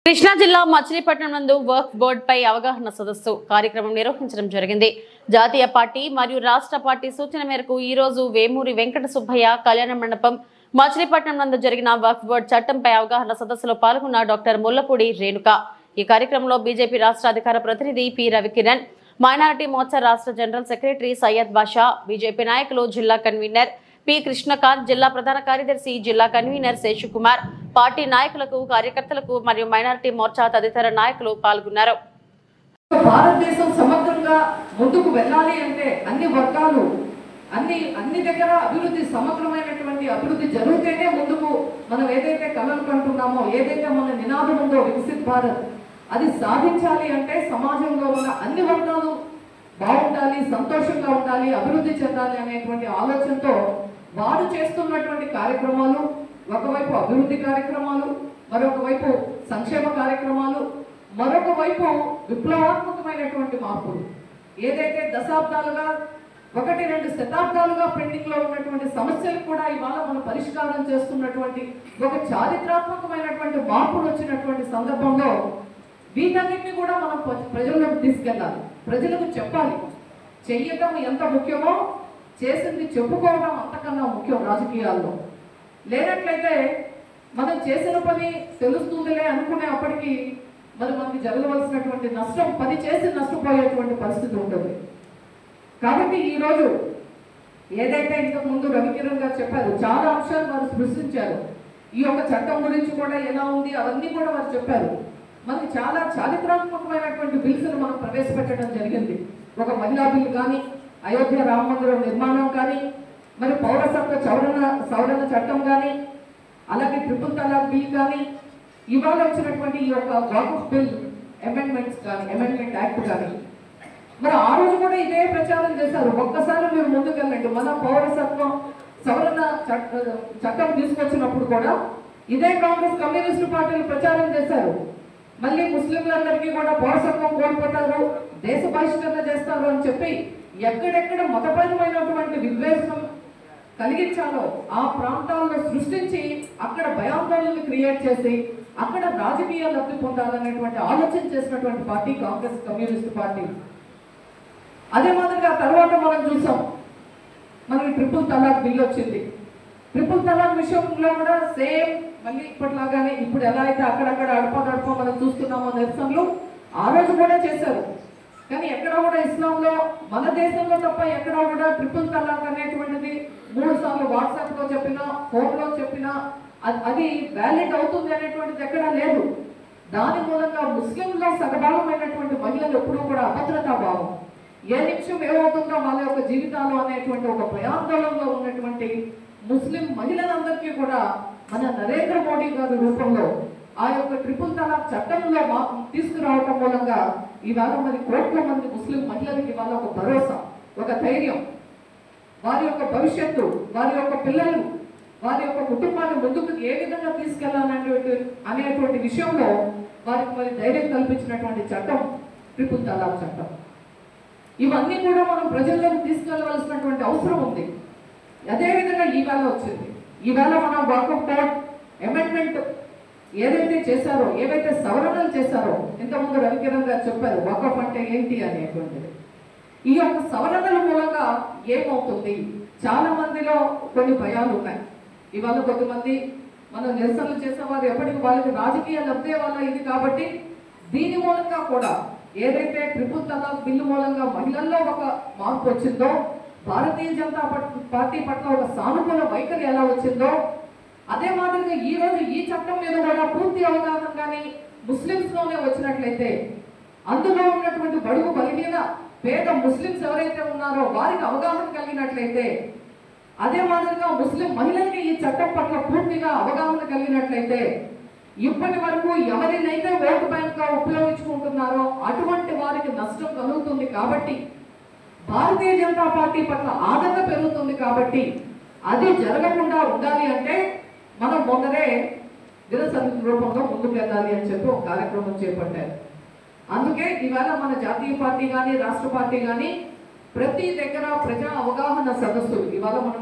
కృష్ణా జిల్లా మచిలీపట్నం నందు work board పై అవగాహన సదస్సు కార్యక్రమం నిర్వహించడం జరిగింది. జాతీయ పార్టీ మరియు రాష్ట్ర పార్టీ సూచన మేరకు ఈ రోజు వేమూరి వెంకట సుబ్బయ్య కళ్యాణ మండపం మచిలీపట్నం నందు జరిగిన వర్క్ బోర్డ్ చట్టంపై అవగాహన సదస్సులో పాల్గొన్న డాక్టర్ ముల్లపూడి రేణుక. ఈ కార్యక్రమంలో బీజేపీ రాష్ట్ర అధికార ప్రతినిధి పి రవికిరణ్, మైనారిటీ మోర్చా రాష్ట్ర జనరల్ సెక్రటరీ సయ్యద్ బాషా, బీజేపీ నాయకులు జిల్లా కన్వీనర్ పి కృష్ణకాంత్, జిల్లా ప్రధాన కార్యదర్శి జిల్లా కన్వీనర్ శేషకుమార్, పార్టీ నాయకులకు, కార్యకర్తలకు మరియు మైనారిటీ మోర్చా తదితర నాయకులు పాల్గొన్నారు. భారతదేశం సమగ్రంగా ముందుకు వెళ్ళాలి అంటే అన్ని వర్గాలు అన్ని దగ్గర అభివృద్ధి, సమగ్రమైనటువంటి అభివృద్ధి జరిగితేనే ముందుకు మనం ఏదైతే కలలు కంటున్నామో, ఏదైతే మన నినాదం ఉందో వికసిత్ భారత్, అది సాధించాలి అంటే సమాజంలో ఉన్న అన్ని వర్గాలు బాగుండాలి, సంతోషంగా ఉండాలి, అభివృద్ధి చెందాలి అనేటువంటి ఆలోచనతో వారు చేస్తున్నటువంటి కార్యక్రమాలు, ఒకవైపు అభివృద్ధి కార్యక్రమాలు, మరొక వైపు సంక్షేమ కార్యక్రమాలు, మరొక వైపు విప్లవాత్మకమైనటువంటి మార్పులు, ఏదైతే దశాబ్దాలుగా 1-2 శతాబ్దాలుగా పెండింగ్ లో ఉన్నటువంటి సమస్యలు కూడా ఇవాళ మనం పరిష్కారం చేస్తున్నటువంటి ఒక చారిత్రాత్మకమైనటువంటి మార్పులు వచ్చినటువంటి సందర్భంలో వీటన్నిటిని కూడా మనం ప్రజల్లోకి తీసుకెళ్ళాలి, ప్రజలకు చెప్పాలి. చెయ్యటం ఎంత ముఖ్యమో చేసింది చెప్పుకోవడం అంతకన్నా ముఖ్యం రాజకీయాల్లో. లేనట్లయితే మనం చేసిన పని తెలుస్తుందిలే అనుకునే అప్పటికి మరి మనకి జరగవలసినటువంటి నష్టం 10 చేసి నష్టపోయేటువంటి పరిస్థితి ఉంటుంది. కాబట్టి ఈరోజు ఏదైతే ఇంతకు ముందు రవికిరణ్ గారు చెప్పారు, చాలా అంశాలు వారు స్పృశించారు. ఈ యొక్క చట్టం గురించి కూడా ఎలా ఉంది అవన్నీ కూడా వారు చెప్పారు. మనకి చాలా చారిత్రాత్మకమైనటువంటి బిల్స్ను మనం ప్రవేశపెట్టడం జరిగింది. ఒక మహిళా బిల్ కానీ, అయోధ్య రామ మందిరం నిర్మాణం కానీ, మరి పౌరసత్వ సవరణ చట్టం కానీ, అలాగే ట్రిపుల్ తలాక్ బిల్ కానీ, ఇవాళ వచ్చినటువంటి ఈ యొక్క వాకఫ్ బిల్ అమెండ్మెంట్ యాక్ట్ కానీ, మరి ఆ రోజు కూడా ఇదే ప్రచారం చేశారు. ఒక్కసారి మీరు ముందుకెళ్ళండి. మన పౌరసత్వం సవరణ చట్టం తీసుకొచ్చినప్పుడు కూడా ఇదే కాంగ్రెస్, కమ్యూనిస్టు పార్టీలు ప్రచారం చేశారు. మళ్ళీ ముస్లింలందరికీ కూడా పౌరసత్వం కోల్పోతారు, దేశ బహిష్కరణ చేస్తారు అని చెప్పి ఎక్కడెక్కడ మతపరమైనటువంటి విద్వేషం కలిగించాలో ఆ ప్రాంతాల్లో సృష్టించి అక్కడ భయాందోళనలు క్రియేట్ చేసి అక్కడ రాజకీయ లబ్ధి పొందాలనేటువంటి ఆలోచన చేసినటువంటి పార్టీ కాంగ్రెస్, కమ్యూనిస్ట్ పార్టీ. అదే మాదిరిగా తర్వాత మనం చూసాం, మనకి ట్రిపుల్ తలాక్ బిల్ వచ్చింది. ట్రిపుల్ తలాక్ విషయంలో కూడా సేమ్ మళ్ళీ ఇప్పటిలాగానే ఇప్పుడు ఎలా అయితే అక్కడక్కడ అడప మనం చూస్తున్నామో నిరసనలు ఆ రోజు కూడా చేశారు. కానీ ఎక్కడ కూడా ఇస్లాంలో, మన దేశంలో తప్ప ఎక్కడ కూడా ట్రిపుల్ తలాక్ అనేటువంటిది 3 సార్లు వాట్సాప్లో చెప్పినా, ఫోన్లో చెప్పినా అది వ్యాలిడ్ అవుతుంది అనేటువంటిది ఎక్కడా లేదు. దాని మూలంగా ముస్లింలో సగభాగమైనటువంటి మహిళలు ఎప్పుడూ కూడా అభద్రతా భావం, ఏ నిమిషం ఏమవుతుందో వాళ్ళ యొక్క జీవితాలు అనేటువంటి ఒక భయాందోళనలో ఉన్నటువంటి ముస్లిం మహిళలందరికీ కూడా మన నరేంద్ర మోడీ గారి రూపంలో ఆ యొక్క ట్రిపుల్ తలాక్ చట్టంలో తీసుకురావటం మూలంగా ఇవాళ మరి కోట్ల మంది ముస్లిం మహిళలకి ఇవాళ ఒక భరోసా, ఒక ధైర్యం, వారి యొక్క భవిష్యత్తు, వారి యొక్క పిల్లలు, వారి యొక్క కుటుంబాన్ని ముందుకు ఏ విధంగా తీసుకెళ్లాలనేటువంటి విషయంలో వారికి మరి ధైర్యం కల్పించినటువంటి చట్టం ట్రిపుల్ తలాక్ చట్టం. ఇవన్నీ కూడా మనం ప్రజల్లోకి తీసుకెళ్లవలసినటువంటి అవసరం ఉంది. అదేవిధంగా ఈవేళ వచ్చింది. ఈవేళ మనం వాకఫ్ బోర్డ్ అమెండ్మెంట్ ఏదైతే చేశారో, ఏవైతే సవరణలు చేశారో, ఇంతకుముందు రవికిరణ్ గారు చెప్పారు వాకఫ్ అంటే ఏంటి అనేటువంటిది. ఈ యొక్క సవరణల మూలంగా ఏమవుతుంది, చాలా మందిలో కొన్ని భయాలు ఉన్నాయి. ఇవాళ కొంతమంది మనం నిరసనలు చేసేవారు ఎప్పటికీ వాళ్ళకి రాజకీయ లబ్ధే వల్ల ఇది కాబట్టి దీని మూలంగా కూడా ఏదైతే ట్రిపుల్ తలాక్ బిల్లు మూలంగా మహిళల్లో ఒక మార్పు వచ్చిందో, భారతీయ జనతా పార్టీ పట్ల ఒక సానుకూల వైఖరి ఎలా వచ్చిందో, అదే మాదిరిగా ఈ రోజు ఈ చట్టం మీద కూడా పూర్తి అవగాహన కానీ ముస్లింస్లోనే వచ్చినట్లయితే, అందులో ఉన్నటువంటి బడుగు బలహీన పేద ముస్లింస్ ఎవరైతే ఉన్నారో వారికి అవగాహన కలిగినట్లయితే, అదే మాదిరిగా ముస్లిం మహిళలకి ఈ చట్టం పట్ల పూర్తిగా అవగాహన కలిగినట్లయితే, ఇప్పటి వరకు ఎవరినైతే ఓటు బ్యాంక్గా ఉపయోగించుకుంటున్నారో అటువంటి వారికి నష్టం కలుగుతుంది. కాబట్టి భారతీయ జనతా పార్టీ పట్ల ఆదరణ పెరుగుతుంది. కాబట్టి అది జరగకుండా ఉండాలి అంటే మనం మొదలే నిరసన రూపంలో ముందుకు వెళ్ళాలి అని చెప్పి ఒక కార్యక్రమం చేపట్టారు. అందుకే ఇవాళ మన జాతీయ పార్టీ కానీ, రాష్ట్ర పార్టీ కానీ ప్రతి దగ్గర ప్రజా అవగాహన సదస్సులు ఇవాళ మనం